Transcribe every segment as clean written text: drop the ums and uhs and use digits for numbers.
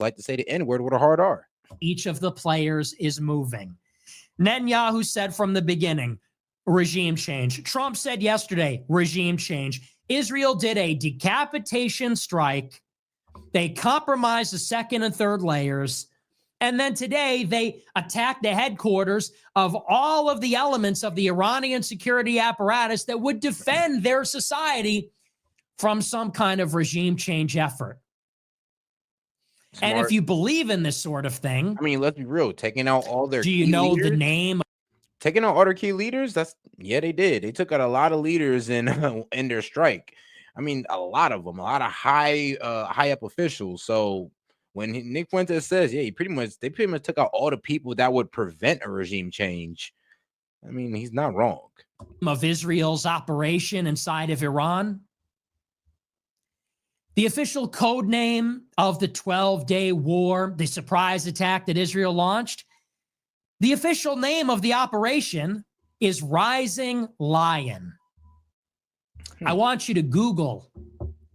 like to say the N-word with a hard R. Each of the players is moving. Netanyahu said from the beginning, regime change. Trump said yesterday, regime change. Israel did a decapitation strike. They compromised the second and third layers. And then today they attacked the headquarters of all of the elements of the Iranian security apparatus that would defend their society from some kind of regime change effort. Smart. And if you believe in this sort of thing, I mean, let's be real. Taking out all their do you know the name? Taking out all their key leaders? Yeah, they did. They took out a lot of leaders in in their strike. I mean, a lot of them, a lot of high up officials. So when Nick Fuentes says, yeah, they pretty much took out all the people that would prevent a regime change. I mean, he's not wrong. Of Israel's operation inside of Iran. The official code name of the 12-day war, the surprise attack that Israel launched, the official name of the operation is Rising Lion. I want you to Google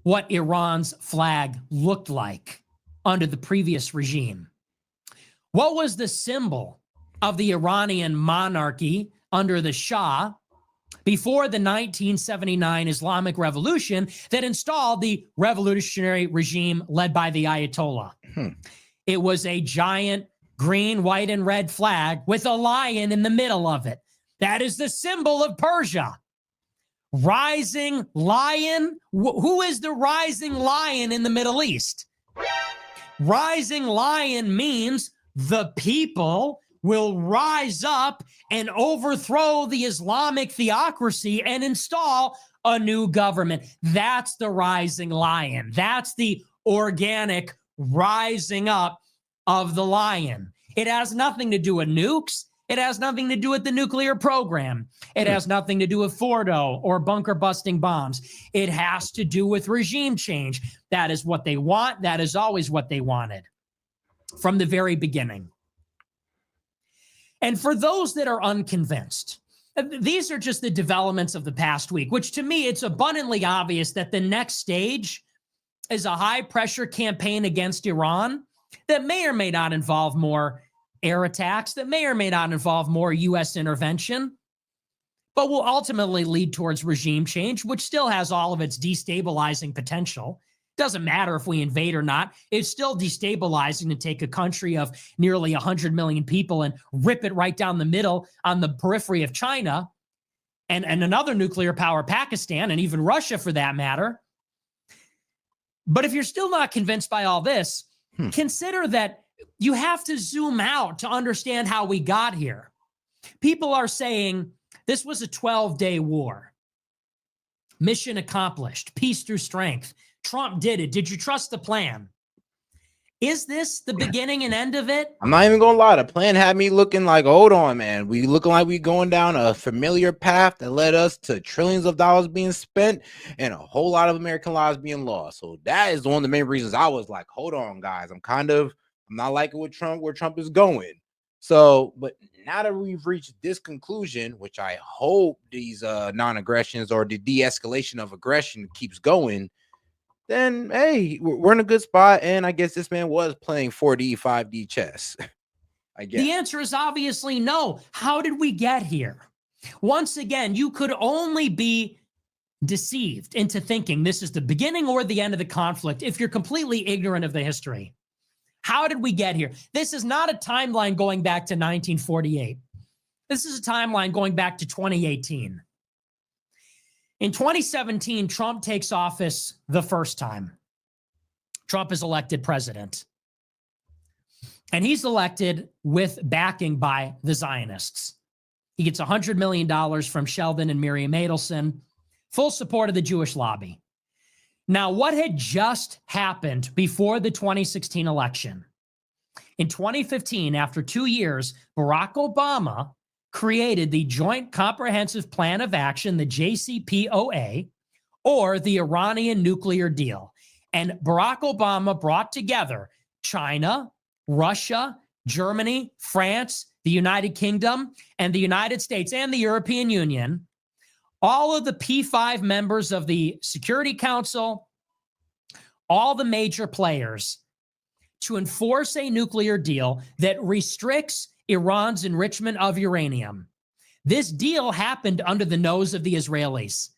what Iran's flag looked like under the previous regime. What was the symbol of the Iranian monarchy under the Shah before the 1979 Islamic Revolution that installed the revolutionary regime led by the Ayatollah? It was a giant green, white, and red flag with a lion in the middle of it. That is the symbol of Persia. Rising lion? Who is the rising lion in the Middle East? Rising lion means the people will rise up and overthrow the Islamic theocracy and install a new government. That's the rising lion. That's the organic rising up of the lion. It has nothing to do with nukes. It has nothing to do with the nuclear program. It has nothing to do with Fordo or bunker busting bombs. It has to do with regime change. That is what they want. That is always what they wanted from the very beginning. And for those that are unconvinced, these are just the developments of the past week, which to me, it's abundantly obvious that the next stage is a high-pressure campaign against Iran that may or may not involve more air attacks, that may or may not involve more U.S. intervention, but will ultimately lead towards regime change, which still has all of its destabilizing potential. Doesn't matter if we invade or not. It's still destabilizing to take a country of nearly 100 million people and rip it right down the middle on the periphery of China and another nuclear power, Pakistan, and even Russia for that matter. But if you're still not convinced by all this, consider that you have to zoom out to understand how we got here. People are saying this was a 12-day war. Mission accomplished. Peace through strength. Trump did it. Did you trust the plan? Is this the beginning and end of it? I'm not even gonna lie. The plan had me looking like, hold on, man. We looking like we going down a familiar path that led us to trillions of dollars being spent and a whole lot of American lives being lost. So that is one of the main reasons I was like, hold on, guys. I'm not liking where Trump is going. So, but now that we've reached this conclusion, which I hope these non-aggressions or the de-escalation of aggression keeps going, then hey, we're in a good spot. And I guess this man was playing 4D, 5D chess. I guess the answer is obviously no. How did we get here? Once again, you could only be deceived into thinking this is the beginning or the end of the conflict if you're completely ignorant of the history. How did we get here? This is not a timeline going back to 1948. This is a timeline going back to 2018. In 2017, Trump takes office the first time. Trump is elected president. And he's elected with backing by the Zionists. He gets $100 million from Sheldon and Miriam Adelson, full support of the Jewish lobby. Now, what had just happened before the 2016 election? In 2015, after 2 years, Barack Obama created the Joint Comprehensive Plan of Action, the JCPOA, or the Iranian nuclear deal. And Barack Obama brought together China, Russia, Germany, France, the United Kingdom, and the United States and the European Union, all of the P5 members of the Security Council, all the major players, to enforce a nuclear deal that restricts Iran's enrichment of uranium. This deal happened under the nose of the Israelis.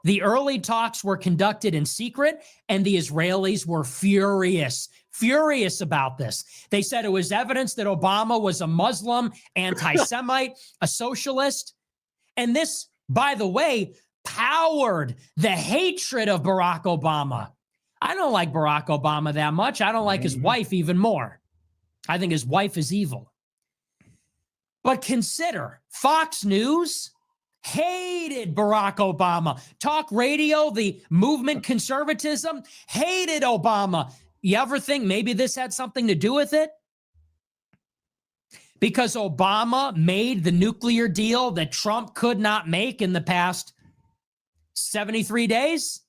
The early talks were conducted in secret, and the Israelis were furious about this. They said it was evidence that Obama was a Muslim, anti-Semite, a socialist. And this, by the way, powered the hatred of Barack Obama. I don't like Barack Obama that much. I don't like his wife even more. I think his wife is evil. But consider, Fox News hated Barack Obama. Talk radio, the movement conservatism, hated Obama. You ever think maybe this had something to do with it? Because Obama made the nuclear deal that Trump could not make in the past 73 days?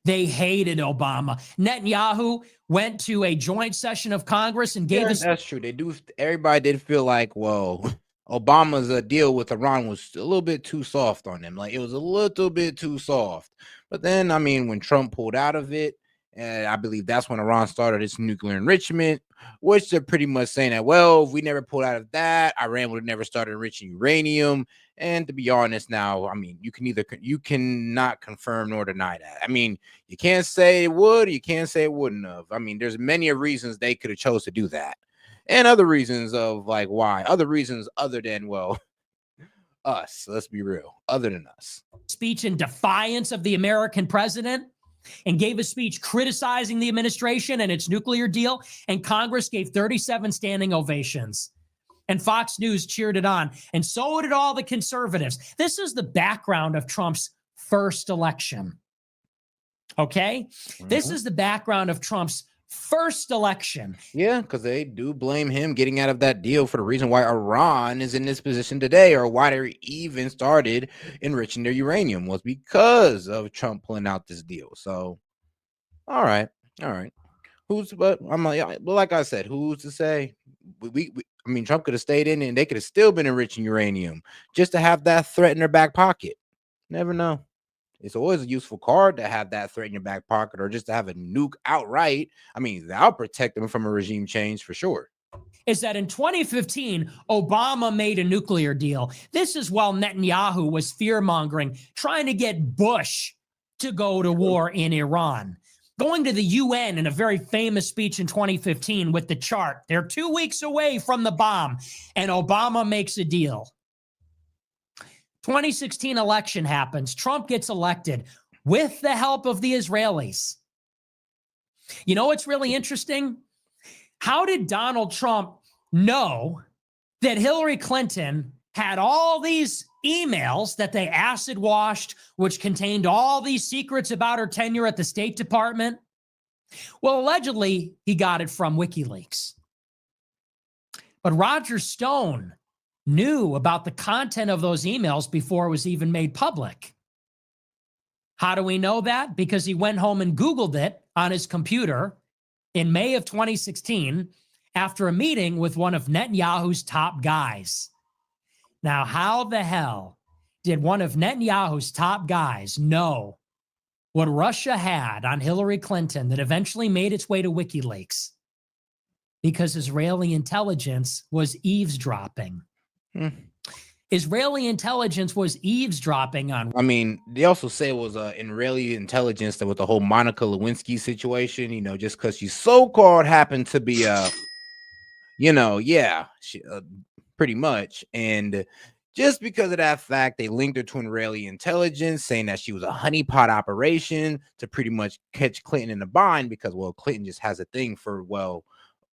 They hated Obama. Netanyahu went to a joint session of Congress and gave us. That's true. They do. Everybody did feel like, well, Obama's deal with Iran was a little bit too soft on them. Like, it was a little bit too soft. But then, I mean, when Trump pulled out of it, and I believe that's when Iran started its nuclear enrichment, which they're pretty much saying that, well, if we never pulled out of that, Iran would have never started enriching uranium. And to be honest now, I mean, you cannot confirm nor deny that. I mean, you can't say it would, you can't say it wouldn't have. I mean, there's many reasons they could have chose to do that. And other reasons of like why, other reasons other than, well, us, let's be real, other than us. Speech in defiance of the American president, and gave a speech criticizing the administration and its nuclear deal, and Congress gave 37 standing ovations. And Fox News cheered it on, and so did all the conservatives. This is the background of Trump's first election. Okay? This is the background of Trump's first election. Yeah, because they do blame him getting out of that deal for the reason why Iran is in this position today, or why they even started enriching their uranium, was because of Trump pulling out this deal. So, all right. But I'm like I said, who's to say? I mean, Trump could have stayed in and they could have still been enriching uranium just to have that threat in their back pocket. Never know. It's always a useful card to have that threat in your back pocket, or just to have a nuke outright. I mean, that'll protect them from a regime change for sure. Is that in 2015, Obama made a nuclear deal. This is while Netanyahu was fear-mongering, trying to get Bush to go to war in Iran. Going to the UN in a very famous speech in 2015 with the chart. They're 2 weeks away from the bomb, and Obama makes a deal. 2016 election happens. Trump gets elected with the help of the Israelis. You know what's really interesting? How did Donald Trump know that Hillary Clinton had all these emails that they acid washed, which contained all these secrets about her tenure at the State Department? Well, allegedly, he got it from WikiLeaks. But Roger Stone knew about the content of those emails before it was even made public. How do we know that? Because he went home and Googled it on his computer in May of 2016 after a meeting with one of Netanyahu's top guys. Now, how the hell did one of Netanyahu's top guys know what Russia had on Hillary Clinton that eventually made its way to WikiLeaks? Because Israeli intelligence was eavesdropping. Israeli intelligence was eavesdropping on. I mean, they also say it was Israeli intelligence that with the whole Monica Lewinsky situation, you know, just because she so-called happened to be pretty much, and just because of that fact, they linked her to Israeli intelligence, saying that she was a honeypot operation to pretty much catch Clinton in the bind, because, well, Clinton just has a thing for, well,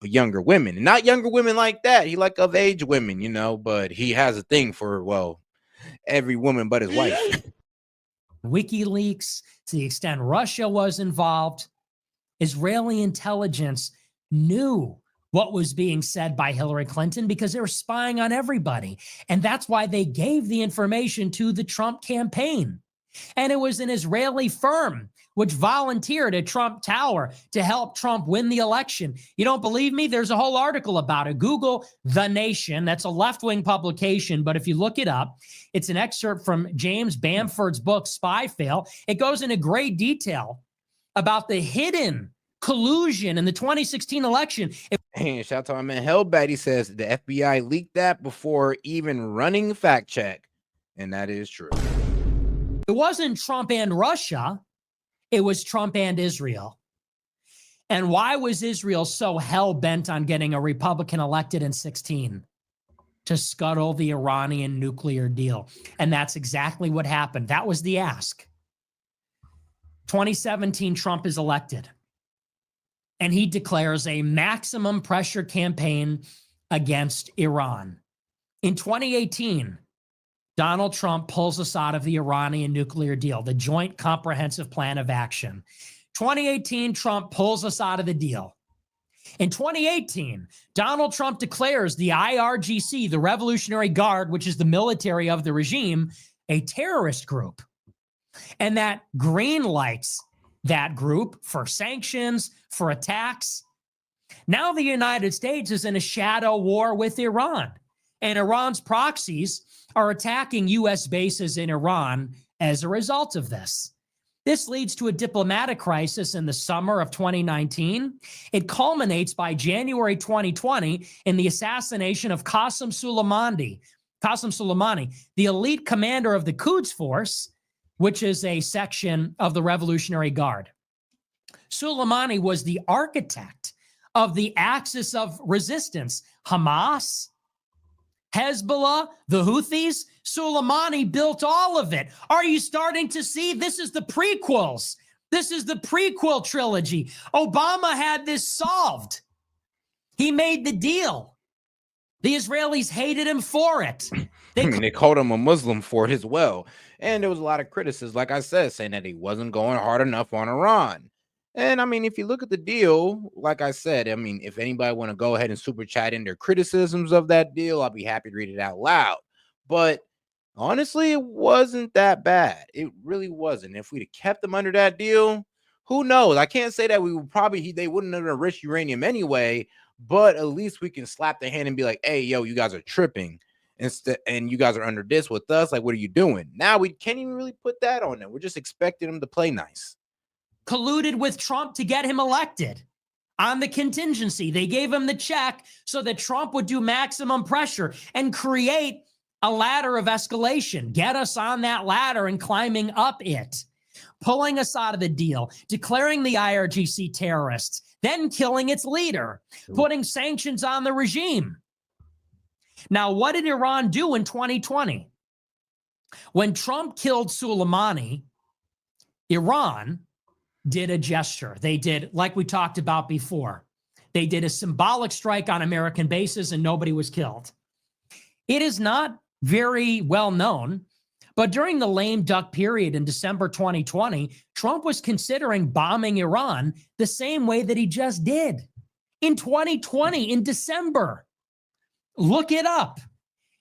younger women, and not younger women like that. He like of age women, you know, but he has a thing for, well, every woman but his wife. WikiLeaks, to the extent Russia was involved, Israeli intelligence knew what was being said by Hillary Clinton because they were spying on everybody. And that's why they gave the information to the Trump campaign. And it was an Israeli firm which volunteered at Trump Tower to help Trump win the election. You don't believe me? There's a whole article about it. Google The Nation. That's a left-wing publication, but if you look it up, it's an excerpt from James Bamford's book, Spy Fail. It goes into great detail about the hidden collusion in the 2016 election. And shout out to my man Hellbat. He says the FBI leaked that before even running fact check. And that is true. It wasn't Trump and Russia. It was Trump and Israel. And why was Israel so hell-bent on getting a Republican elected in 16? To scuttle the Iranian nuclear deal. And that's exactly what happened. That was the ask. 2017, Trump is elected. And he declares a maximum pressure campaign against Iran. In 2018, Donald Trump pulls us out of the Iranian nuclear deal, the Joint Comprehensive Plan of Action. 2018, Trump pulls us out of the deal. In 2018, Donald Trump declares the IRGC, the Revolutionary Guard, which is the military of the regime, a terrorist group. And that green lights that group for sanctions, for attacks. Now the United States is in a shadow war with Iran, and Iran's proxies are attacking U.S. bases in Iran as a result of this. This leads to a diplomatic crisis in the summer of 2019. It culminates by January 2020 in the assassination of Qasem Soleimani, the elite commander of the Quds Force, which is a section of the Revolutionary Guard. Soleimani was the architect of the axis of resistance. Hamas, Hezbollah, the Houthis, Soleimani built all of it. Are you starting to see? This is the prequels. This is the prequel trilogy. Obama had this solved. He made the deal. The Israelis hated him for it. They called him a Muslim for it as well. And there was a lot of criticism, like I said, saying that he wasn't going hard enough on Iran. And I mean, if you look at the deal, like I said, I mean, if anybody want to go ahead and super chat in their criticisms of that deal, I'll be happy to read it out loud. But honestly, it wasn't that bad. It really wasn't. If we'd have kept them under that deal, who knows? I can't say that we would probably, they wouldn't have enriched uranium anyway, but at least we can slap their hand and be like, hey, yo, you guys are tripping. And you guys are under this with us. Like, what are you doing? Now we can't even really put that on them. We're just expecting them to play nice. Colluded with Trump to get him elected on the contingency. They gave him the check so that Trump would do maximum pressure and create a ladder of escalation, get us on that ladder and climbing up it, pulling us out of the deal, declaring the IRGC terrorists, then killing its leader, putting sanctions on the regime. Now, what did Iran do in 2020? When Trump killed Soleimani, Iran did a gesture. They did, like we talked about before, they did a symbolic strike on American bases and nobody was killed. It is not very well known, but during the lame duck period in December 2020, Trump was considering bombing Iran the same way that he just did in 2020, in December. Look it up.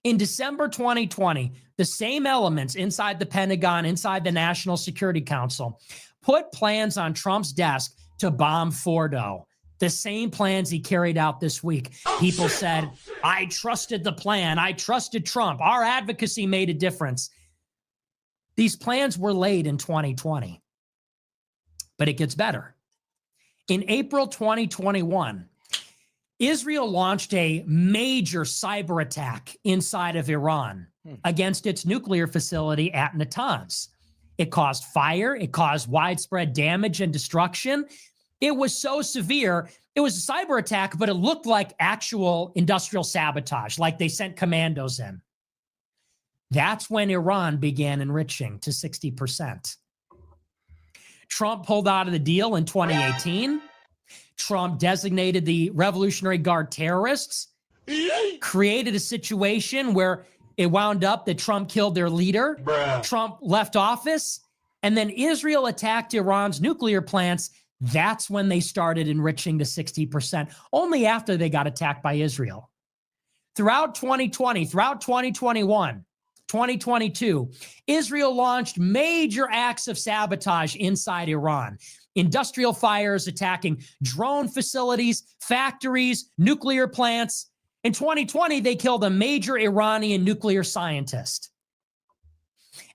In December 2020, the same elements inside the Pentagon, inside the National Security Council, put plans on Trump's desk to bomb Fordo. The same plans he carried out this week. People said, I trusted the plan. I trusted Trump. Our advocacy made a difference. These plans were laid in 2020. But it gets better. In April 2021, Israel launched a major cyber attack inside of Iran against its nuclear facility at Natanz. It caused fire. It caused widespread damage and destruction. It was so severe. It was a cyber attack, but it looked like actual industrial sabotage, like they sent commandos in. That's when Iran began enriching to 60%. Trump pulled out of the deal in 2018. Trump designated the Revolutionary Guard terrorists, created a situation where it wound up that Trump killed their leader. Trump left office, and then Israel attacked Iran's nuclear plants. That's when they started enriching to 60%, only after they got attacked by Israel. Throughout 2020, throughout 2021, 2022, Israel launched major acts of sabotage inside Iran. Industrial fires attacking drone facilities, factories, nuclear plants. In 2020, they killed a major Iranian nuclear scientist.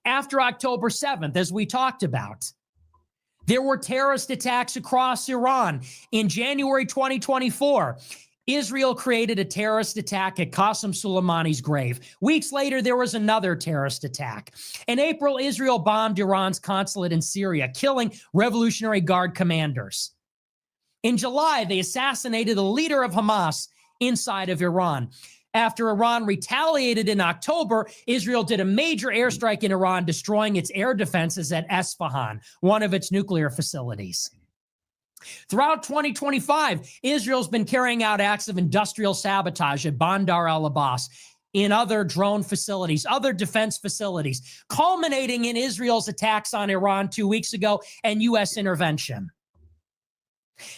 After October 7th, as we talked about, There were terrorist attacks across Iran. In January 2024, Israel created a terrorist attack at Qasem Soleimani's grave. Weeks later, there was another terrorist attack. In April, Israel bombed Iran's consulate in Syria, killing Revolutionary Guard commanders. In July, they assassinated the leader of Hamas inside of Iran. After Iran retaliated in October, Israel did a major airstrike in Iran, destroying its air defenses at Esfahan, one of its nuclear facilities. Throughout 2025, Israel's been carrying out acts of industrial sabotage at Bandar al-Abbas, in other drone facilities, other defense facilities, culminating in Israel's attacks on Iran 2 weeks ago and U.S. intervention.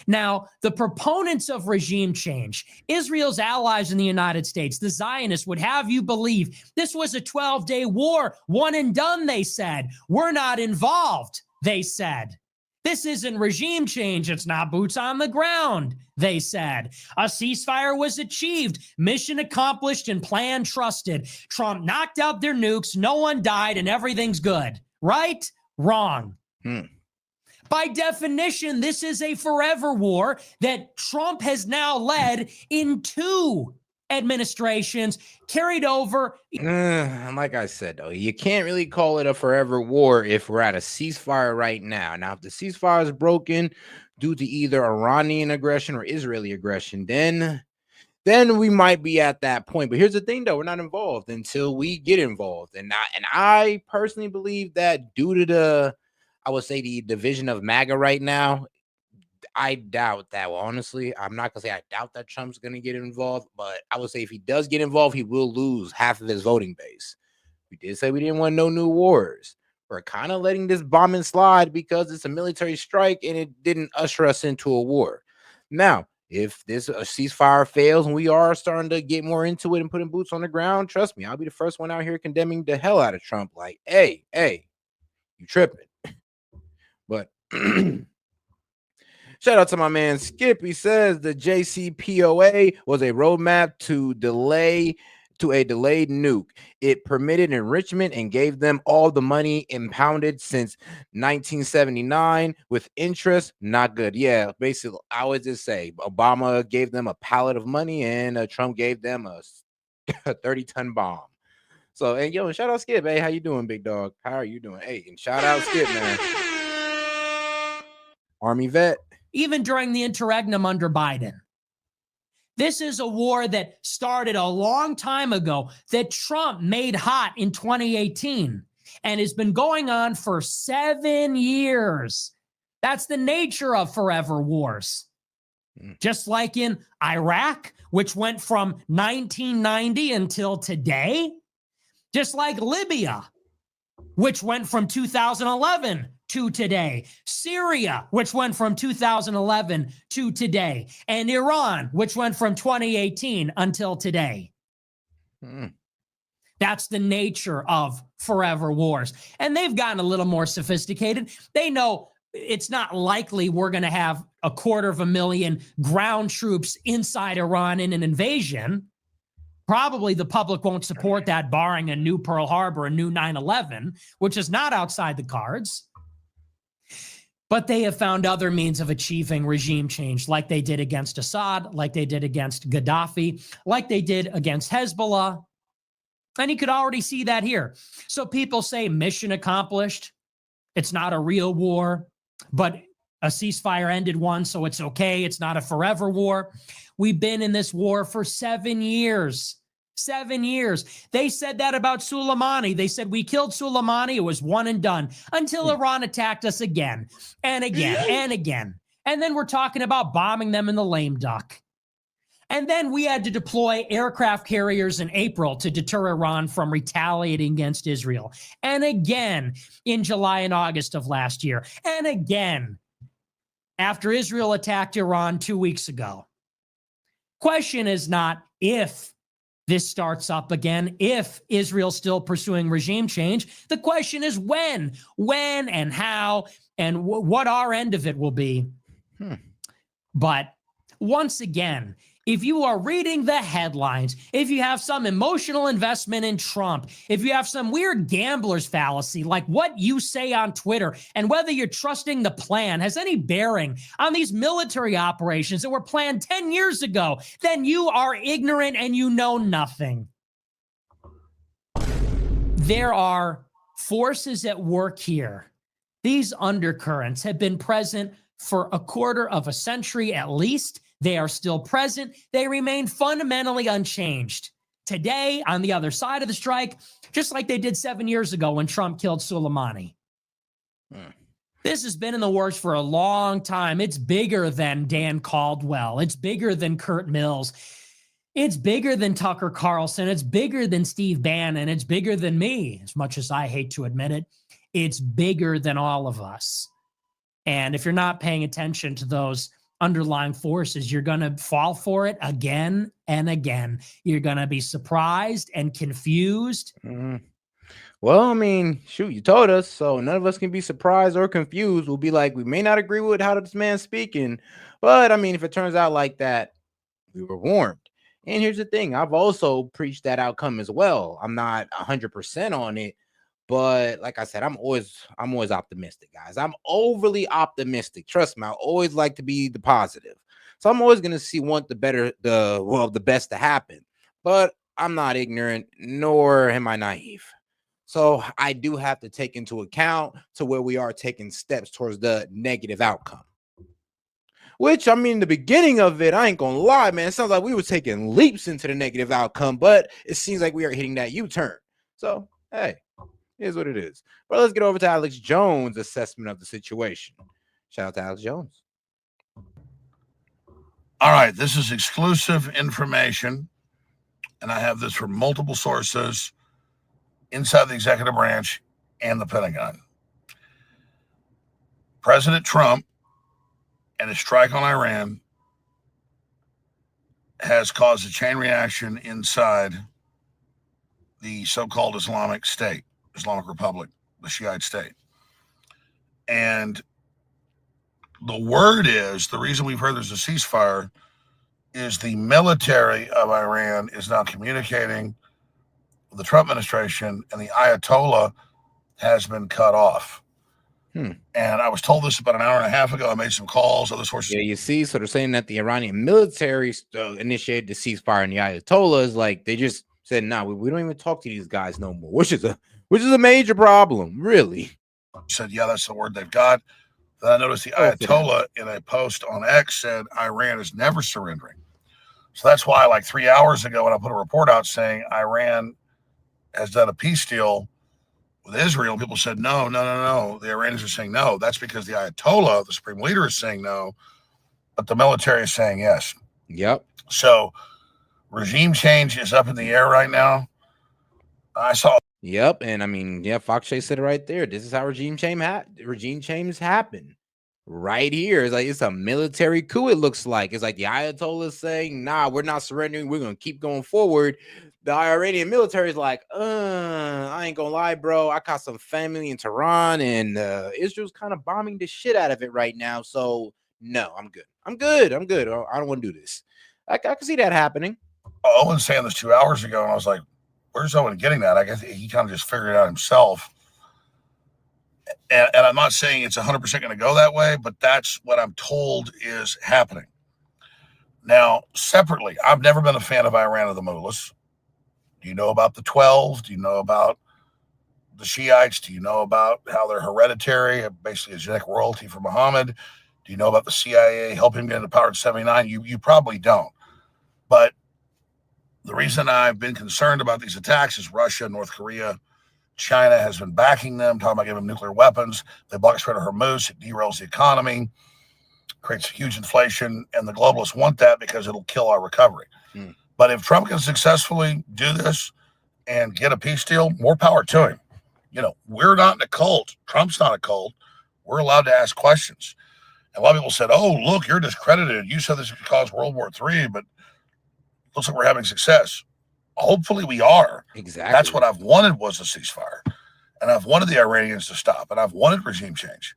Now, the proponents of regime change, Israel's allies in the United States, the Zionists, would have you believe this was a 12-day war, one and done, they said. We're not involved, they said. This isn't regime change. It's not boots on the ground, they said. A ceasefire was achieved, mission accomplished, and plan trusted. Trump knocked out their nukes, no one died, and everything's good. Right? Wrong. By definition, this is a forever war that Trump has now led in 2 administrations, carried over. Like I said, though, you can't really call it a forever war if we're at a ceasefire right now. Now, if the ceasefire is broken due to either Iranian aggression or Israeli aggression, then we might be at that point. But here's the thing, though, we're not involved until we get involved. And I personally believe that due to the division of MAGA right now, I doubt that. Well, honestly, I'm not going to say I doubt that Trump's going to get involved, but I would say if he does get involved, he will lose half of his voting base. We did say we didn't want no new wars. We're kind of letting this bombing slide because it's a military strike and it didn't usher us into a war. Now, if this ceasefire fails and we are starting to get more into it and putting boots on the ground, trust me, I'll be the first one out here condemning the hell out of Trump. Like, hey, you tripping. But shout out to my man Skip. He says the JCPOA was a roadmap to a delayed nuke. It permitted enrichment and gave them all the money impounded since 1979 with interest. Not good. Yeah, basically, I would just say Obama gave them a pallet of money and Trump gave them a 30-ton bomb. So, and yo, shout out Skip. Hey, how you doing, big dog? How are you doing? Hey, and shout out Skip, man. Army vet. Even during the interregnum under Biden. This is a war that started a long time ago that Trump made hot in 2018 and has been going on for 7 years. That's the nature of forever wars. Just like in Iraq, which went from 1990 until today. Just like Libya, which went from 2011 to today. Syria, which went from 2011 to today. And Iran, which went from 2018 until today. That's the nature of forever wars. And they've gotten a little more sophisticated. They know it's not likely we're going to have 250,000 ground troops inside Iran in an invasion. Probably the public won't support that, barring a new Pearl Harbor, a new 9/11, which is not outside the cards. But they have found other means of achieving regime change, like they did against Assad, like they did against Gaddafi, like they did against Hezbollah. And you could already see that here. So people say mission accomplished. It's not a real war, but a ceasefire ended one, so it's okay. It's not a forever war. We've been in this war for 7 years. 7 years. They said that about Soleimani. They said we killed Soleimani. It was one and done until Iran attacked us again and again and again. And then we're talking about bombing them in the lame duck. And then we had to deploy aircraft carriers in April to deter Iran from retaliating against Israel. And again in July and August of last year. And again after Israel attacked Iran 2 weeks ago. Question is not if this starts up again, if Israel's still pursuing regime change. The question is when and how and what our end of it will be. But once again, If you are reading the headlines, if you have some emotional investment in Trump, if you have some weird gambler's fallacy, like what you say on Twitter, and whether you're trusting the plan has any bearing on these military operations that were planned 10 years ago, then you are ignorant and you know nothing. There are forces at work here. These undercurrents have been present for a quarter of a century at least. They are still present. They remain fundamentally unchanged. Today, on the other side of the strike, just like they did 7 years ago when Trump killed Soleimani. This has been in the works for a long time. It's bigger than Dan Caldwell. It's bigger than Kurt Mills. It's bigger than Tucker Carlson. It's bigger than Steve Bannon. It's bigger than me, as much as I hate to admit it. It's bigger than all of us. And if you're not paying attention to those underlying forces, you're going to fall for it again and again. You're going to be surprised and confused. Well, I mean, shoot, you told us, so none of us can be surprised or confused. We'll be like, we may not agree with how this man's speaking, but I mean, if it turns out like that, we were warned. And here's the thing, I've also preached that outcome as well. I'm not 100% on it, but like I said, I'm always optimistic, guys. I'm overly optimistic. Trust me, I always like to be the positive. So I'm always gonna want the best to happen. But I'm not ignorant, nor am I naive. So I do have to take into account to where we are taking steps towards the negative outcome. Which, I mean, the beginning of it, I ain't gonna lie, man, it sounds like we were taking leaps into the negative outcome, but it seems like we are hitting that U-turn. So, hey, here's what it is. But let's get over to Alex Jones' assessment of the situation. Shout out to Alex Jones. All right, this is exclusive information, and I have this from multiple sources inside the executive branch and the Pentagon. President Trump and his strike on Iran has caused a chain reaction inside the so-called Islamic State, Islamic Republic, the Shiite state. And the word is, the reason we've heard there's a ceasefire is the military of Iran is now communicating with the Trump administration, and the Ayatollah has been cut off. And I was told this about an hour and a half ago. I made some calls. Other sources. Yeah, you see, so they're saying that the Iranian military initiated the ceasefire, and the Ayatollahs, like, they just said, "Nah, we don't even talk to these guys no more," which is a major problem, really. Said, yeah, that's the word they've got. Then I noticed the Ayatollah in a post on X said Iran is never surrendering. So that's why, like 3 hours ago, when I put a report out saying Iran has done a peace deal with Israel, people said, no. The Iranians are saying no. That's because the Ayatollah, the supreme leader, is saying no, but the military is saying yes. Yep. So regime change is up in the air right now. I saw. Yep. And I mean, yeah, Fox Chase said it right there. This is how regime change happen. Right here. It's like it's a military coup, it looks like. It's like the Ayatollah saying, nah, we're not surrendering. We're going to keep going forward. The Iranian military is like, I ain't gonna lie, bro. I got some family in Tehran, and Israel's kind of bombing the shit out of it right now. So no, I'm good. I don't want to do this. I can see that happening. Owen saying this 2 hours ago, and I was like, where's Owen getting that? I guess he kind of just figured it out himself. And I'm not saying it's 100% going to go that way, but that's what I'm told is happening. Now, separately, I've never been a fan of Iran or the mullahs. Do you know about the 12? Do you know about the Shiites? Do you know about how they're hereditary, basically a genetic royalty for Muhammad? Do you know about the CIA helping him get into power in 79? You probably don't. But the reason I've been concerned about these attacks is Russia, North Korea, China has been backing them, talking about giving them nuclear weapons. They block Strait of Hormuz. It derails the economy, creates huge inflation, and the globalists want that because it'll kill our recovery. But if Trump can successfully do this and get a peace deal, more power to him. You know, we're not in a cult. Trump's not a cult. We're allowed to ask questions. And a lot of people said, oh, look, you're discredited. You said this could cause World War III, but looks like we're having success. Hopefully we are. Exactly. That's what I've wanted was a ceasefire. And I've wanted the Iranians to stop. And I've wanted regime change.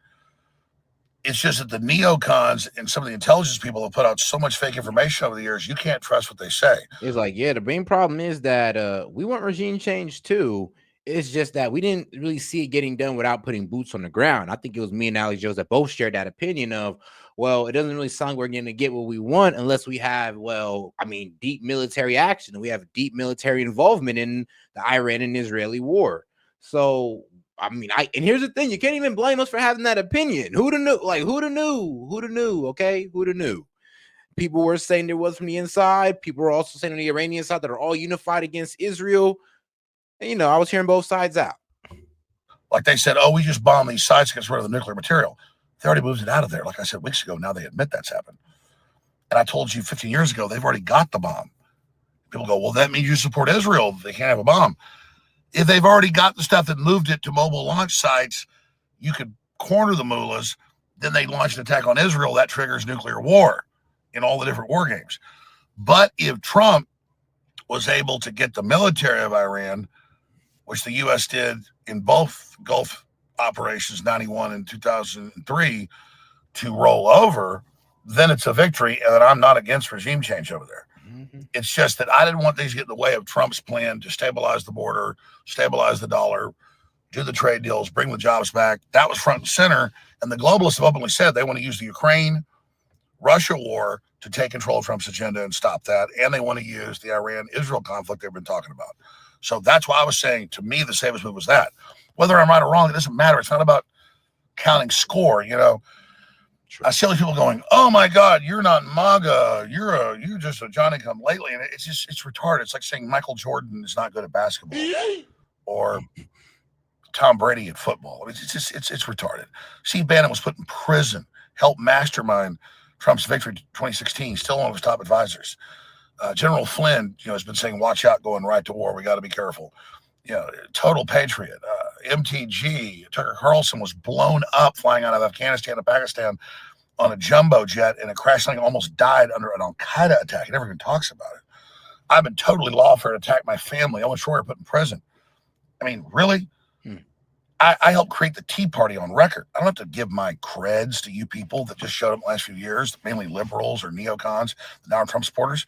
It's just that the neocons and some of the intelligence people have put out so much fake information over the years, you can't trust what they say. It's like, yeah, the main problem is that we want regime change too. It's just that we didn't really see it getting done without putting boots on the ground. I think it was me and Alex Jones that both shared that opinion of, well, it doesn't really sound like we're going to get what we want unless we have, well, I mean, deep military action and we have deep military involvement in the Iran and Israeli war. So, I mean, and here's the thing: you can't even blame us for having that opinion. Who'da knew? Like, who'da knew? Who'da knew? Okay, who'da knew? People were saying there was from the inside. People were also saying on the Iranian side that are all unified against Israel. And, I was hearing both sides out. Like they said, oh, we just bombed these sites to get rid of the nuclear material. They already moved it out of there. Like I said weeks ago, now they admit that's happened. And I told you 15 years ago, they've already got the bomb. People go, well, that means you support Israel. They can't have a bomb. If they've already got the stuff that moved it to mobile launch sites, you could corner the mullahs. Then they launch an attack on Israel. That triggers nuclear war in all the different war games. But if Trump was able to get the military of Iran, which the U.S. did in both Gulf operations, 91 and 2003, to roll over, then it's a victory. And then I'm not against regime change over there. Mm-hmm. It's just that I didn't want things to get in the way of Trump's plan to stabilize the border, stabilize the dollar, do the trade deals, bring the jobs back. That was front and center. And the globalists have openly said they want to use the Ukraine-Russia war to take control of Trump's agenda and stop that. And they want to use the Iran-Israel conflict they've been talking about. So that's why I was saying, to me, the safest move was that. Whether I'm right or wrong, it doesn't matter. It's not about counting score, True. I see all these people going, oh my God, you're not MAGA. You're just a Johnny come lately. And it's retarded. It's like saying Michael Jordan is not good at basketball or Tom Brady at football. It's retarded. Steve Bannon was put in prison, helped mastermind Trump's victory in 2016, still one of his top advisors. General Flynn, has been saying, watch out going right to war. We got to be careful. Total patriot. MTG, Tucker Carlson was blown up flying out of Afghanistan to Pakistan on a jumbo jet in a crash landing, almost died under an Al-Qaeda attack. He never even talks about it. I've been totally lawfare to attack my family. Owen Schroyer put in prison. I mean, really? I helped create the Tea Party on record. I don't have to give my creds to you people that just showed up in the last few years, mainly liberals or neocons, the Donald Trump supporters.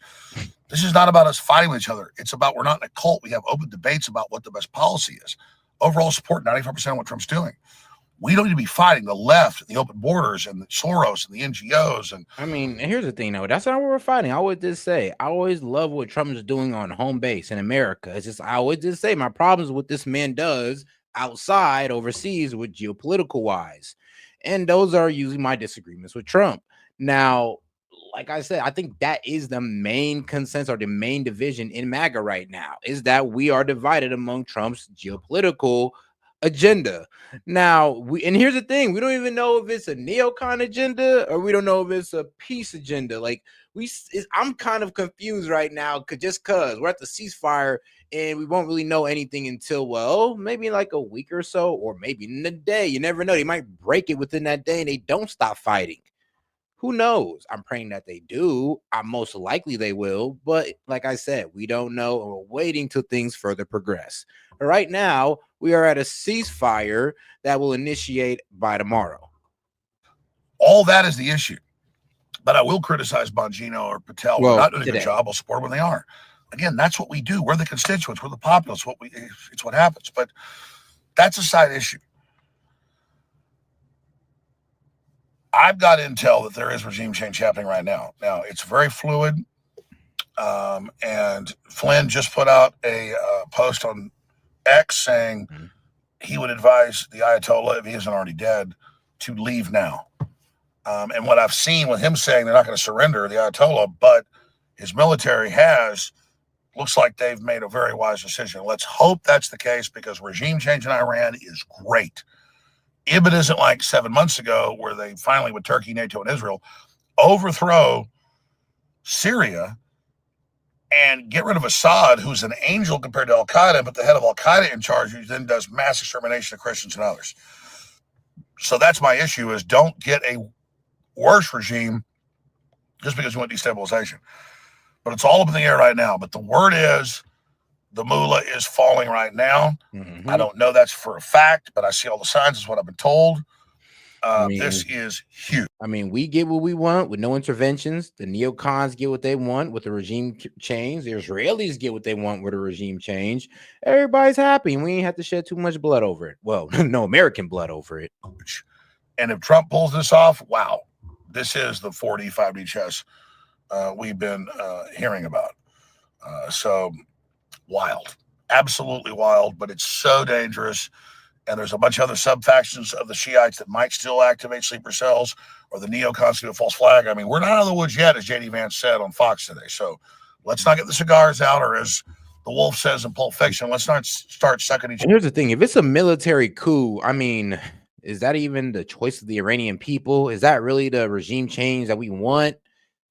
This is not about us fighting with each other. It's about we're not in a cult. We have open debates about what the best policy is. Overall support 95% of what Trump's doing. We don't need to be fighting the left, the open borders, and the Soros and the NGOs. And I mean, here's the thing, though. That's not what we're fighting. I always just say, I always love what Trump is doing on home base in America. It's just, I always just say, my problems with this man does outside, overseas, with geopolitical wise. And those are usually my disagreements with Trump. Now, like I said, I think that is the main consensus or the main division in MAGA right now, is that we are divided among Trump's geopolitical agenda. Now, and here's the thing: we don't even know if it's a neocon agenda or we don't know if it's a peace agenda. Like I'm kind of confused right now, because we're at the ceasefire and we won't really know anything until, well, maybe like a week or so, or maybe in a day. You never know; they might break it within that day and they don't stop fighting. Who knows? I'm praying that they do. I'm most likely they will. But like I said, we don't know. And we're waiting till things further progress. But right now, we are at a ceasefire that will initiate by tomorrow. All that is the issue. But I will criticize Bongino or Patel. We're not doing a good job. I'll support when they are. Again, that's what we do. We're the constituents. We're the populace. It's what happens. But that's a side issue. I've got intel that there is regime change happening right now. Now, it's very fluid. And Flynn just put out a post on X saying he would advise the Ayatollah, if he isn't already dead, to leave now. And what I've seen with him saying they're not going to surrender, the Ayatollah, but his military looks like they've made a very wise decision. Let's hope that's the case, because regime change in Iran is great. If it isn't like 7 months ago where they finally, with Turkey, NATO, and Israel, overthrow Syria and get rid of Assad, who's an angel compared to Al-Qaeda, but the head of Al-Qaeda in charge, who then does mass extermination of Christians and others. So that's my issue, is don't get a worse regime just because you want destabilization. But it's all up in the air right now. But the word is the mullah is falling right now. I don't know that's for a fact, but I see all the signs. Is what I've been told. This is huge. I mean, we get what we want with no interventions. The neocons get what they want with the regime change. The Israelis get what they want with a regime change. Everybody's happy. And we ain't have to shed too much blood over it. Well, no American blood over it. And if Trump pulls this off, wow, this is the 4D, 5D chess we've been hearing about. So wild, absolutely wild, but it's so dangerous. And there's a bunch of other sub-factions of the Shiites that might still activate sleeper cells, or the neocons do a false flag. I mean, we're not out of the woods yet, as J.D. Vance said on Fox today. So let's not get the cigars out, or as the wolf says in Pulp Fiction, let's not start sucking each other. And here's the thing. If it's a military coup, I mean, is that even the choice of the Iranian people? Is that really the regime change that we want?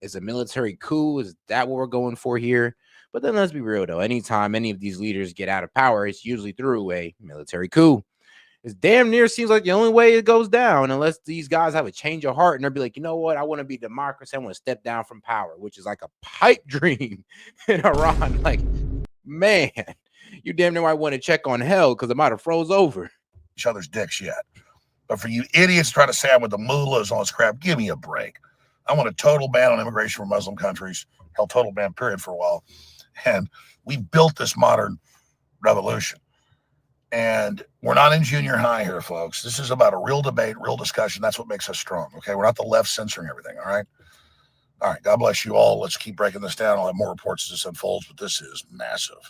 Is a military coup? Is that what we're going for here? But then let's be real, though. Anytime any of these leaders get out of power, it's usually through a military coup. It damn near seems like the only way it goes down, unless these guys have a change of heart and they'll be like, you know what? I want to be democracy. I want to step down from power, which is like a pipe dream in Iran. Like, man, you damn near might want to check on hell because it might have froze over. Each other's dicks yet. But for you idiots trying to say I'm with the mullahs on this crap, give me a break. I want a total ban on immigration from Muslim countries. Hell, total ban, period, for a while. And we built this modern revolution. And we're not in junior high here, folks. This is about a real debate, real discussion. That's what makes us strong, okay? We're not the left censoring everything, all right? All right, God bless you all. Let's keep breaking this down. I'll have more reports as this unfolds, but this is massive.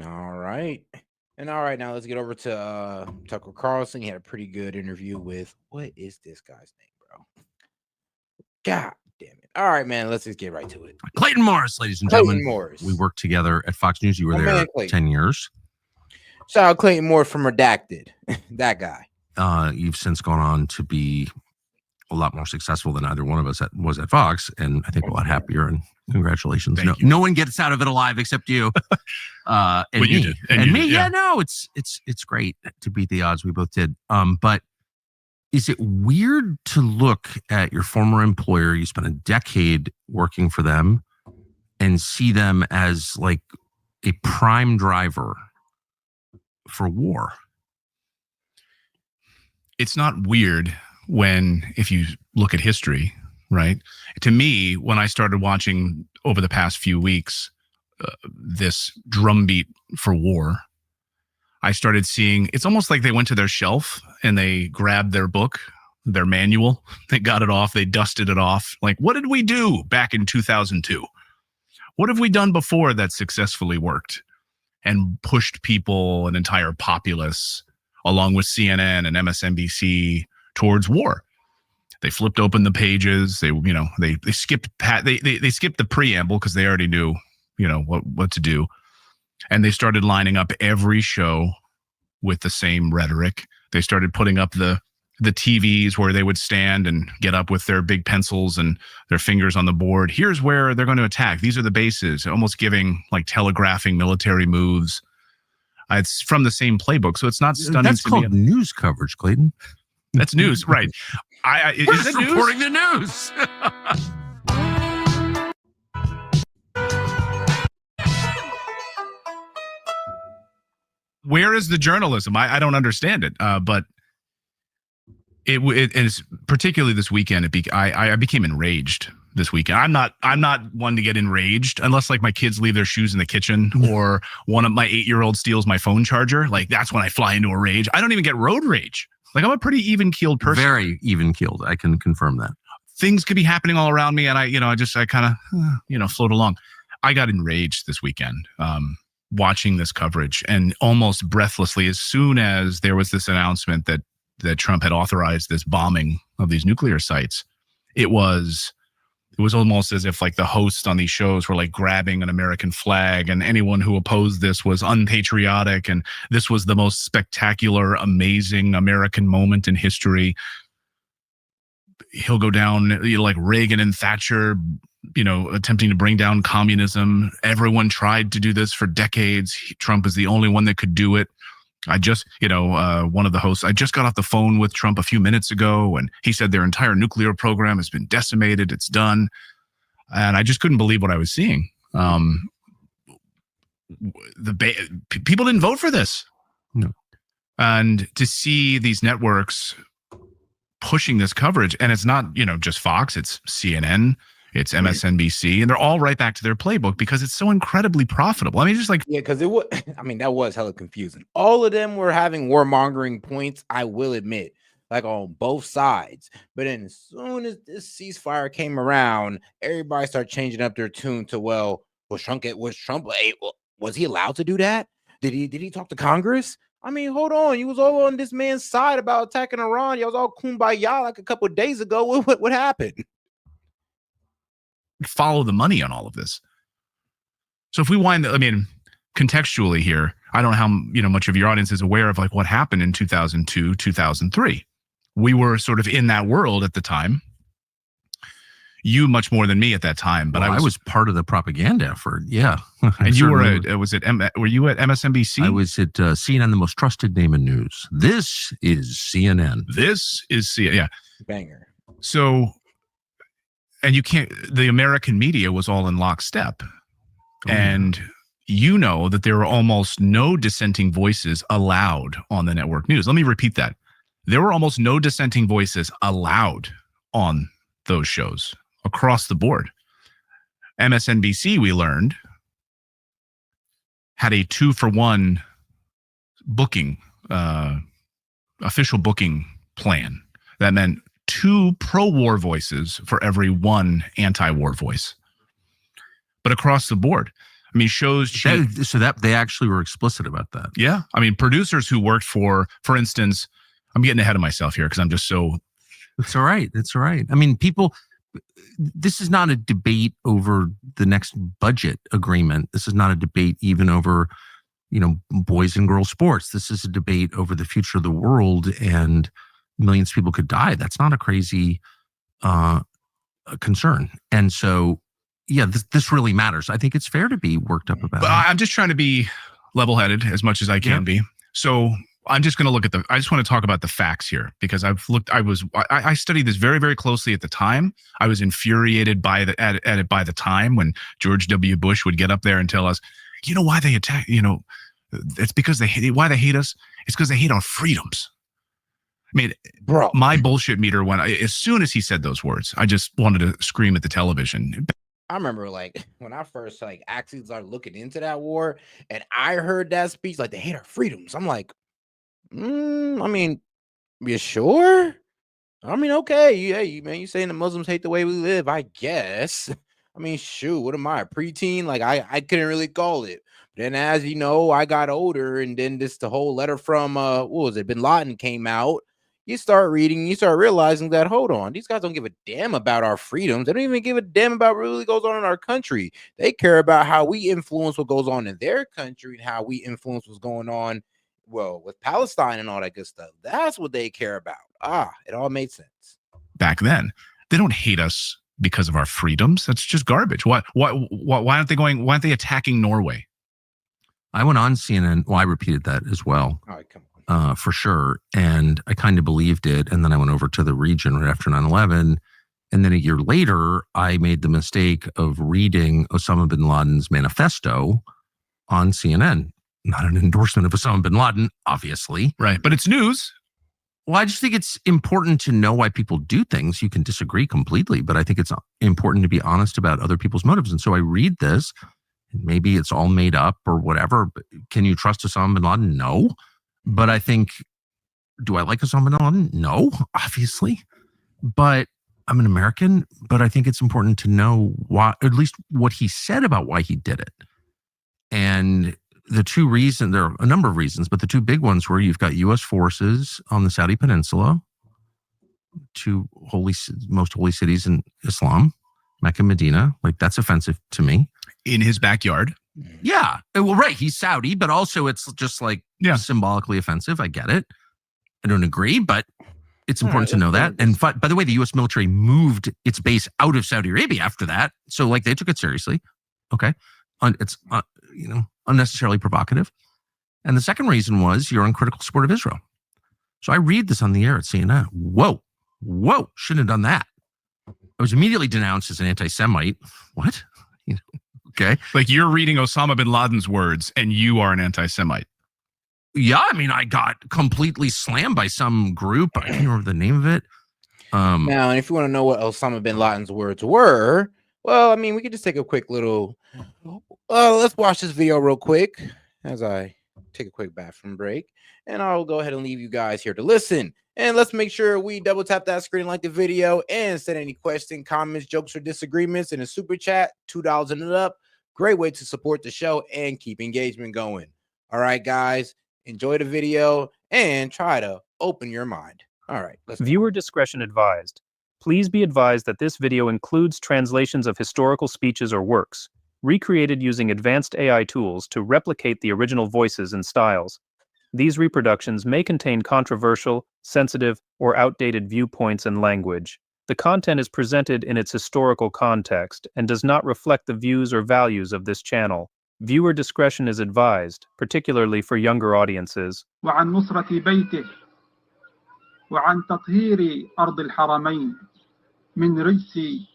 All right. And all right, now let's get over to Tucker Carlson. He had a pretty good interview with, what is this guy's name, bro? God damn it. All right, man, let's just get right to it. Clayton Morris, ladies and gentlemen. We worked together at Fox News. You were there 10 years. Shout out Clayton Morris from Redacted. That guy. You've since gone on to be a lot more successful than either one of us was at Fox, and I think a lot happier. And congratulations. No one gets out of it alive except you. And me. You did. And me. Yeah, no, it's great to beat the odds. We both did. But is it weird to look at your former employer? You spent a decade working for them and see them as like a prime driver for war. It's not weird if you look at history, right? To me, when I started watching over the past few weeks, this drumbeat for war, I started seeing, it's almost like they went to their shelf and they grabbed their book, their manual, they got it off, they dusted it off. Like, what did we do back in 2002? What have we done before that successfully worked and pushed people, an entire populace, along with CNN and MSNBC, towards war? They flipped open the pages. They skipped they skipped the preamble because they already knew, what to do, and they started lining up every show with the same rhetoric. They started putting up the TVs where they would stand and get up with their big pencils and their fingers on the board. Here's where they're going to attack. These are the bases, almost giving, like, telegraphing military moves. It's from the same playbook, so it's not stunning. That's called news coverage, Clayton. That's news, right? We're just reporting the news. Where is the journalism? I don't understand it. But it is particularly this weekend. I became enraged this weekend. I'm not one to get enraged unless, like, my kids leave their shoes in the kitchen or one of my 8-year-old steals my phone charger. Like, that's when I fly into a rage. I don't even get road rage. Like, I'm a pretty even-keeled person. Very even-keeled. I can confirm that. Things could be happening all around me, and I kind of, float along. I got enraged this weekend, watching this coverage, and almost breathlessly, as soon as there was this announcement that Trump had authorized this bombing of these nuclear sites, it was almost as if, like, the hosts on these shows were, like, grabbing an American flag, and anyone who opposed this was unpatriotic, and this was the most spectacular, amazing American moment in history. He'll go down, like Reagan and Thatcher, attempting to bring down communism. Everyone tried to do this for decades. Trump is the only one that could do it. I just, one of the hosts, I just got off the phone with Trump a few minutes ago, and he said their entire nuclear program has been decimated. It's done. And I just couldn't believe what I was seeing. People didn't vote for this. No. And to see these networks pushing this coverage, and it's not, just Fox, it's CNN, it's MSNBC, and they're all right back to their playbook because it's so incredibly profitable. I mean, just like, Yeah, because it was, I mean, that was hella confusing. All of them were having warmongering points, I will admit, like on both sides. But then as soon as this ceasefire came around, everybody started changing up their tune to, well, was Trump, was he allowed to do that? Did he talk to Congress? I mean, hold on. You was all on this man's side about attacking Iran. You was all kumbaya like a couple of days ago. What happened? follow the money on all of this. So if we contextually here, I don't know how much of your audience is aware of like what happened in 2002, 2003. We were sort of in that world at the time. You much more than me at that time, but I was part of the propaganda effort. Yeah, and you were were you at MSNBC? I was at CNN, the most trusted name in news. This is CNN. This is CNN. Yeah, Banger. So, and the American media was all in lockstep, and that there were almost no dissenting voices allowed on the network news. Let me repeat that. There were almost no dissenting voices allowed on those shows across the board. MSNBC, we learned, had a 2-for-1 booking, official booking plan. That meant 2 pro-war voices for every 1 anti-war voice. But across the board, I mean, shows so that they actually were explicit about that. Yeah, I mean, producers who worked for instance, I'm getting ahead of myself here because I'm just so. It's all right. It's all right. I mean, this is not a debate over the next budget agreement. This is not a debate even over, boys and girls sports. This is a debate over the future of the world, and millions of people could die. That's not a crazy concern. And so, yeah, this really matters. I think it's fair to be worked up about it. I'm just trying to be level-headed as much as I can be. So I'm just going to I just want to talk about the facts here because I studied this very, very closely at the time. I was infuriated by it by the time when George W. Bush would get up there and tell us, why they attack, it's because why they hate us. It's because they hate our freedoms. I mean, bro, my bullshit meter went, as soon as he said those words, I just wanted to scream at the television. I remember like when I first actually started looking into that war and I heard that speech, like they hate our freedoms. I'm like, I mean, you sure? I mean, okay, man, you saying the Muslims hate the way we live, I guess. I mean, shoot, what am I, a preteen? Like I couldn't really call it. But then as you know, I got older and then the whole letter from what was it, Bin Laden came out. You start reading, you start realizing that, hold on, these guys don't give a damn about our freedoms. They don't even give a damn about what really goes on in our country. They care about how we influence what goes on in their country and how we influence what's going on, well, with Palestine and all that good stuff. That's what they care about. It all made sense. Back then, they don't hate us because of our freedoms. That's just garbage. Why aren't they attacking Norway? I went on CNN. Well, I repeated that as well. All right, come on. For sure. And I kind of believed it. And then I went over to the region right after 9/11. And then a year later, I made the mistake of reading Osama bin Laden's manifesto on CNN. Not an endorsement of Osama bin Laden, obviously. Right. But it's news. Well, I just think it's important to know why people do things. You can disagree completely, but I think it's important to be honest about other people's motives. And so I read this. Maybe it's all made up or whatever. But can you trust Osama bin Laden? No. But I think, do I like Osama bin Laden? No, obviously. But I'm an American. But I think it's important to know why, at least what he said about why he did it. And the 2 reasons, there are a number of reasons, but the 2 big ones were you've got U.S. forces on the Saudi Peninsula, 2 most holy cities in Islam, Mecca and Medina. Like, that's offensive to me. In his backyard. Yeah. Well, right. He's Saudi, but also it's just symbolically offensive. I get it. I don't agree, but it's important to know that. And by the way, the U.S. military moved its base out of Saudi Arabia after that. So they took it seriously. Okay. It's, unnecessarily provocative. And the second reason was you're in critical support of Israel. So I read this on the air at CNN. Whoa, shouldn't have done that. I was immediately denounced as an anti-Semite. What? Okay. Like you're reading Osama bin Laden's words and you are an anti-Semite. Yeah. I mean, I got completely slammed by some group. I can't remember the name of it. Now, and if you want to know what Osama bin Laden's words were, well, I mean, we could just take a quick little. Let's watch this video real quick as I take a quick bathroom break, and I'll go ahead and leave you guys here to listen. And let's make sure we double tap that screen, like the video, and send any questions, comments, jokes, or disagreements in a super chat. $2 and up. Great way to support the show and keep engagement going. All right, guys, enjoy the video and try to open your mind. All right, let's Viewer discretion advised. Please be advised that this video includes translations of historical speeches or works, recreated using advanced AI tools to replicate the original voices and styles. These reproductions may contain controversial, sensitive, or outdated viewpoints and language. The content is presented in its historical context and does not reflect the views or values of this channel. Viewer discretion is advised, particularly for younger audiences. وعن نصرة بيته وعن تطهير أرض الحرمين من رجس.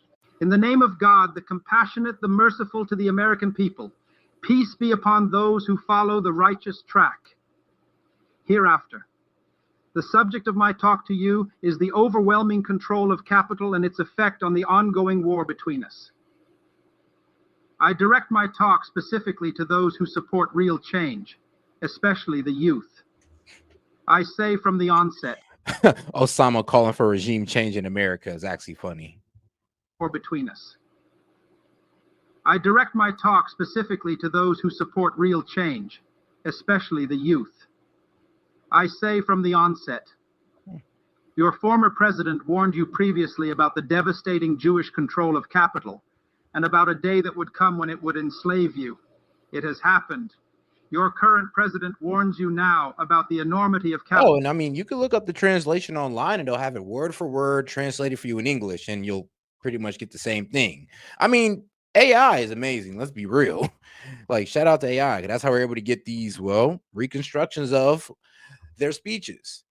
In the name of God, the compassionate, the merciful to the American people, peace be upon those who follow the righteous track. Hereafter, the subject of my talk to you is the overwhelming control of capital and its effect on the ongoing war between us. I direct my talk specifically to those who support real change, especially the youth. I say from the onset, Osama calling for regime change in America is actually funny. Or between us. I direct my talk specifically to those who support real change, especially the youth. I say from the onset, your former president warned you previously about the devastating Jewish control of capital and about a day that would come when it would enslave you. It has happened. Your current president warns you now about the enormity of capital. Oh, and I mean, you can look up the translation online and they'll have it word for word translated for you in English, and you'll pretty much get the same thing. I mean, AI is amazing. Let's be real. Like, shout out to AI. That's how we're able to get these, well, reconstructions of their speeches.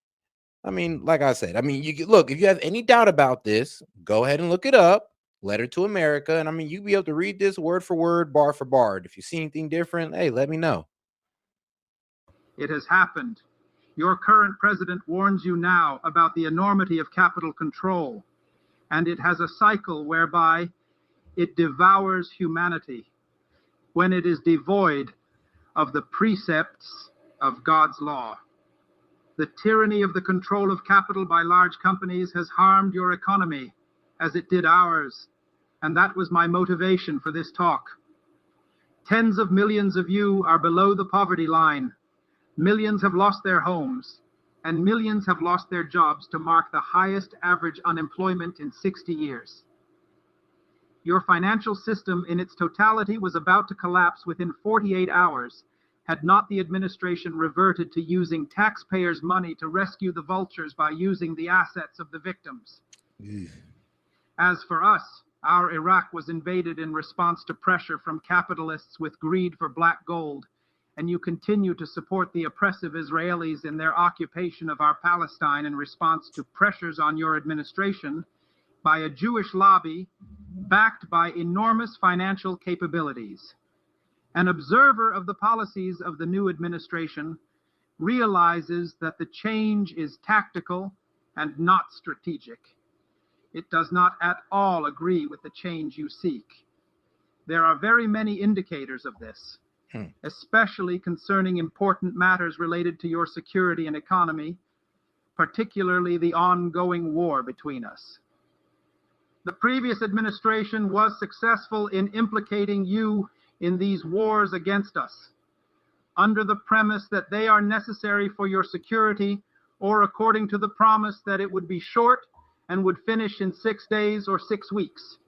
I mean, like I said, I mean, you can look, if you have any doubt about this, go ahead and look it up. Letter to America. And I mean, you'll be able to read this word for word, bar for bar. If you see anything different, hey, let me know. It has happened. Your current president warns you now about the enormity of capital control, and it has a cycle whereby it devours humanity when it is devoid of the precepts of God's law. The tyranny of the control of capital by large companies has harmed your economy as it did ours, and that was my motivation for this talk. Tens of millions of you are below the poverty line. Millions have lost their homes, and millions have lost their jobs to mark the highest average unemployment in 60 years. Your financial system in its totality was about to collapse within 48 hours had not the administration reverted to using taxpayers' money to rescue the vultures by using the assets of the victims. As for us, our Iraq was invaded in response to pressure from capitalists with greed for black gold, and you continue to support the oppressive Israelis in their occupation of our Palestine in response to pressures on your administration by a Jewish lobby backed by enormous financial capabilities. An observer of the policies of the new administration realizes that the change is tactical and not strategic. It does not at all agree with the change you seek. There are very many indicators of this, especially concerning important matters related to your security and economy, particularly the ongoing war between us. The previous administration was successful in implicating you in these wars against us, under the premise that they are necessary for your security, or according to the promise that it would be short and would finish in 6 days or 6 weeks.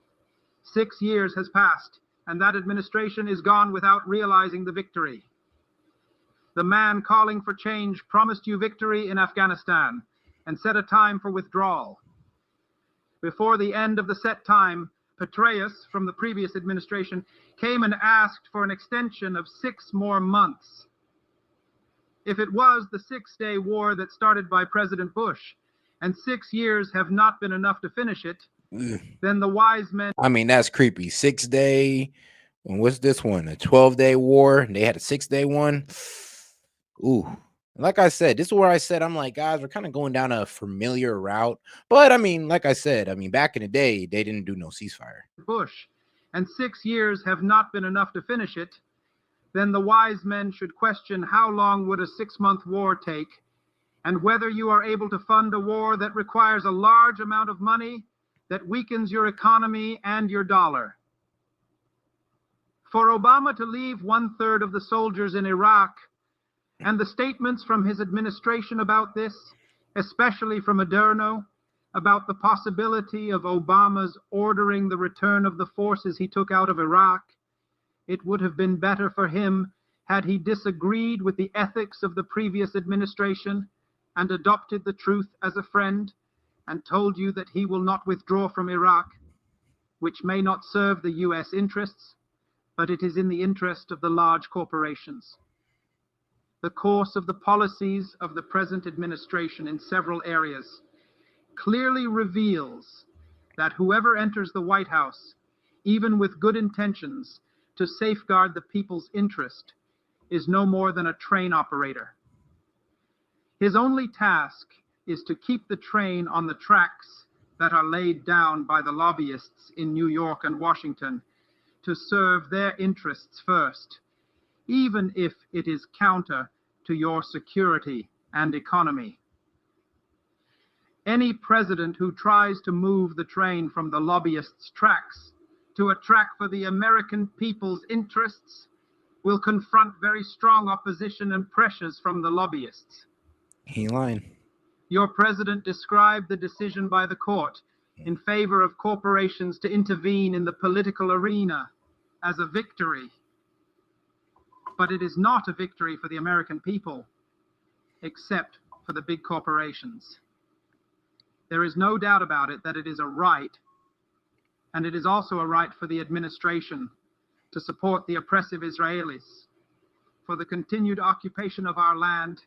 6 years has passed, and that administration is gone without realizing the victory. The man calling for change promised you victory in Afghanistan and set a time for withdrawal. Before the end of the set time, Petraeus from the previous administration came and asked for an extension of 6 more months. If it was the 6-day war that started by President Bush, and 6 years have not been enough to finish it, then the wise men... I mean, that's creepy. 6-day. And what's this one? A 12-day war. And they had a 6-day one. Ooh, Like I said, this is where I said, I'm like, guys, we're kind of going down a familiar route. But I mean, like I said, I mean, back in the day, they didn't do no ceasefire. Bush, and 6 years have not been enough to finish it, then the wise men should question how long would a 6-month war take, and whether you are able to fund a war that requires a large amount of money that weakens your economy and your dollar. For Obama to leave 1/3 of the soldiers in Iraq, and the statements from his administration about this, especially from Adorno, about the possibility of Obama's ordering the return of the forces he took out of Iraq, it would have been better for him had he disagreed with the ethics of the previous administration and adopted the truth as a friend and told you that he will not withdraw from Iraq, which may not serve the US interests, but it is in the interest of the large corporations. The course of the policies of the present administration in several areas clearly reveals that whoever enters the White House, even with good intentions to safeguard the people's interest, is no more than a train operator. His only task is to keep the train on the tracks that are laid down by the lobbyists in New York and Washington to serve their interests first, even if it is counter to your security and economy. Any president who tries to move the train from the lobbyists' tracks to a track for the American people's interests will confront very strong opposition and pressures from the lobbyists. He ain't lying. Your president described the decision by the court in favor of corporations to intervene in the political arena as a victory. But it is not a victory for the American people, except for the big corporations. There is no doubt about it that it is a right, and it is also a right for the administration to support the oppressive Israelis, for the continued occupation of our land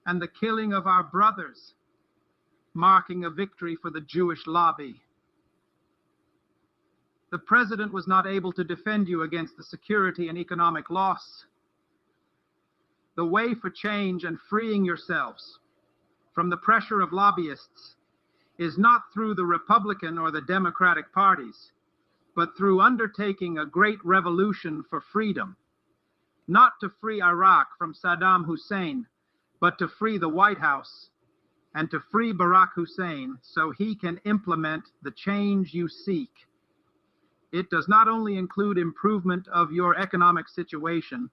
and the killing of our brothers, marking a victory for the Jewish lobby. The president was not able to defend you against the security and economic loss. The way for change and freeing yourselves from the pressure of lobbyists is not through the Republican or the Democratic parties, but through undertaking a great revolution for freedom, not to free Iraq from Saddam Hussein, but to free the White House and to free Barack Hussein so he can implement the change you seek. It does not only include improvement of your economic situation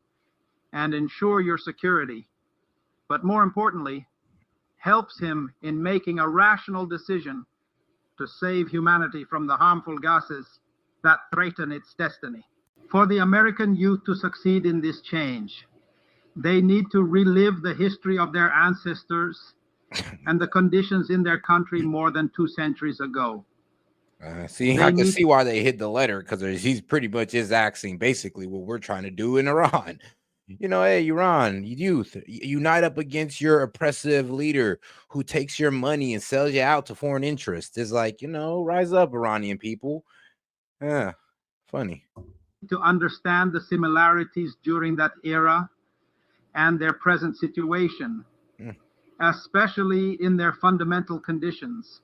and ensure your security, but more importantly, helps him in making a rational decision to save humanity from the harmful gases that threaten its destiny. For the American youth to succeed in this change, they need to relive the history of their ancestors and the conditions in their country more than 2 centuries ago. See, I can see why they hid the letter, because he's pretty much is axing basically what we're trying to do in Iran. You know, hey, Iran, youth, unite up against your oppressive leader who takes your money and sells you out to foreign interests. It's like, you know, rise up, Iranian people. Yeah, funny. To understand the similarities during that era and their present situation, especially in their fundamental conditions.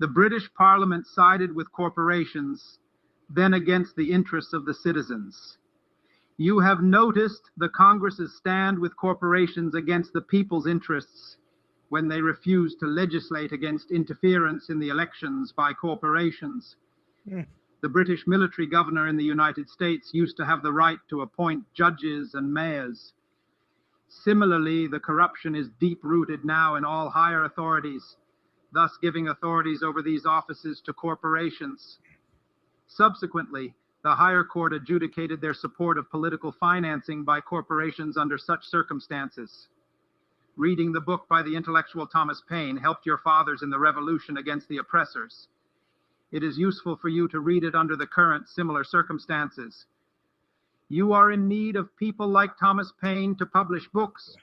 The British Parliament sided with corporations, then against the interests of the citizens. You have noticed the Congress's stand with corporations against the people's interests when they refused to legislate against interference in the elections by corporations. The British military governor in the United States used to have the right to appoint judges and mayors. Similarly, the corruption is deep-rooted now in all higher authorities, thus giving authorities over these offices to corporations. Subsequently, the higher court adjudicated their support of political financing by corporations under such circumstances. Reading the book by the intellectual Thomas Paine helped your fathers in the revolution against the oppressors. It is useful for you to read it under the current similar circumstances. You are in need of people like Thomas Paine to publish books,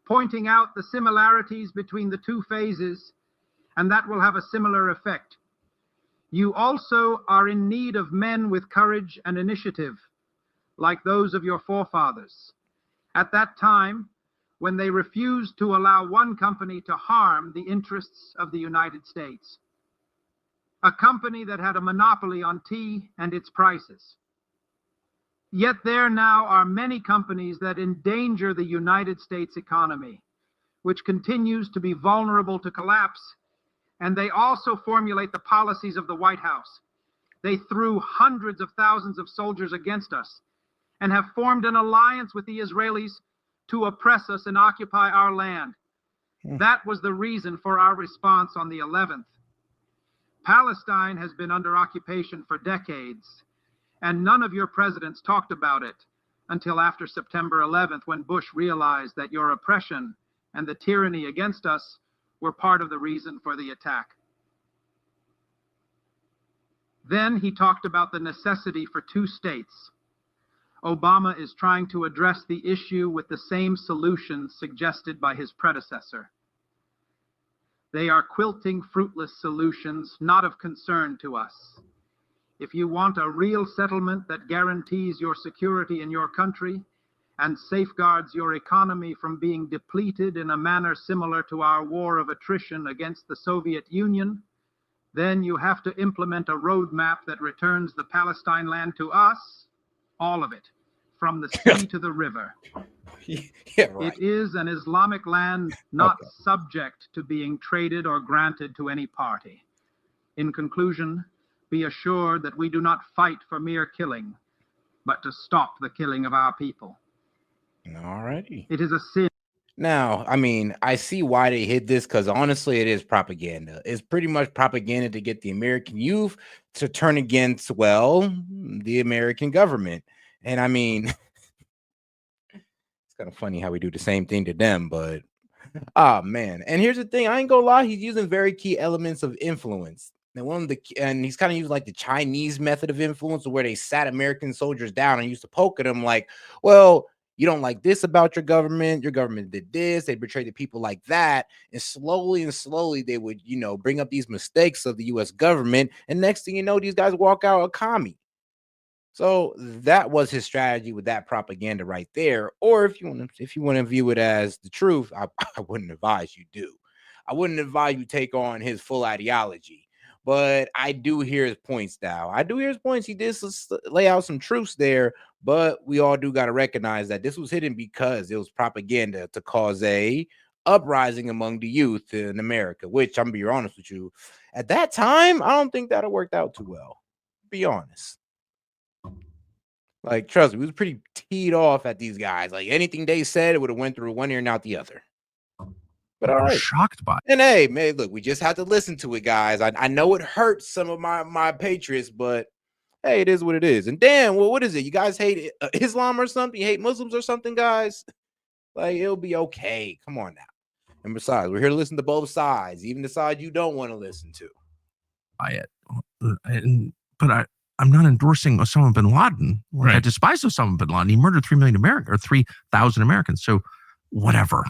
pointing out the similarities between the 2 phases, and that will have a similar effect. You also are in need of men with courage and initiative, like those of your forefathers. At that time, when they refused to allow one company to harm the interests of the United States. A company that had a monopoly on tea and its prices. Yet there now are many companies that endanger the United States economy, which continues to be vulnerable to collapse, and they also formulate the policies of the White House. They threw hundreds of thousands of soldiers against us and have formed an alliance with the Israelis to oppress us and occupy our land. That was the reason for our response on the 11th. Palestine has been under occupation for decades, and none of your presidents talked about it until after September 11th, when Bush realized that your oppression and the tyranny against us were part of the reason for the attack. Then he talked about the necessity for two states. Obama is trying to address the issue with the same solutions suggested by his predecessor. They are quilting fruitless solutions, not of concern to us. If you want a real settlement that guarantees your security in your country and safeguards your economy from being depleted in a manner similar to our war of attrition against the Soviet Union, then you have to implement a roadmap that returns the Palestine land to us, all of it, from the sea to the river. Yeah, right. It is an Islamic land not subject to being traded or granted to any party. In conclusion, be assured that we do not fight for mere killing, but to stop the killing of our people. Alrighty. It is a sin. Now, I mean, I see why they hid this, because honestly, it is propaganda. It's pretty much propaganda to get the American youth to turn against, well, the American government. And I mean, it's kind of funny how we do the same thing to them, but ah, man. And here's the thing, I ain't gonna lie, he's using very key elements of influence. And he's kind of using like the Chinese method of influence, where they sat American soldiers down and used to poke at them like, well, you don't like this about your government did this, they betrayed the people like that. And slowly they would, bring up these mistakes of the US government. And next thing you know, these guys walk out a commie. So that was his strategy with that propaganda right there. Or if you want to view it as the truth, I wouldn't advise you do. I wouldn't advise you take on his full ideology. But I do hear his points now. I do hear his points. He did lay out some truths there, but we all do got to recognize that this was hidden because it was propaganda to cause a uprising among the youth in America, which I'm gonna be honest with you, at that time, I don't think that it worked out too well. Be honest. Like, trust me, we was pretty teed off at these guys. Like, anything they said, it would have went through one ear and out the other. But all I'm right. shocked by it. And hey, man, look, we just have to listen to it, guys. I know it hurts some of my patriots, but hey, it is what it is. And damn, well, what is it? You guys hate Islam or something? You hate Muslims or something, guys? Like, it'll be okay. Come on now. And besides, we're here to listen to both sides, even the side you don't want to listen to. By it. But I'm not endorsing Osama bin Laden. Like, Right. I despise Osama bin Laden. He murdered 3 million Americans, or 3,000 Americans. So whatever.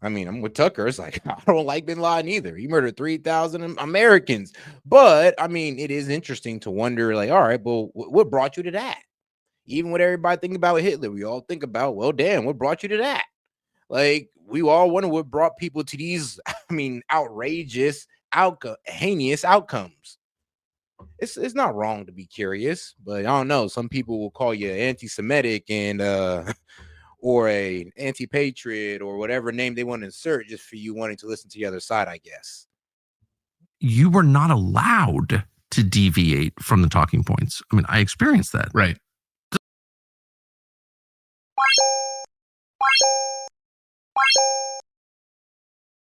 I mean, I'm with Tucker. It's like, I don't like bin Laden either. He murdered 3,000 Americans. But I mean, it is interesting to wonder, like, all right, well, what brought you to that? Even when everybody think about Hitler, we all think about, well, damn, what brought you to that? Like, we all wonder what brought people to these, outrageous, heinous outcomes. It's not wrong to be curious, but I don't know. Some people will call you anti-Semitic and or a anti-patriot or whatever name they want to insert just for you wanting to listen to the other side, I guess. You were not allowed to deviate from the talking points. I mean, I experienced that. Right.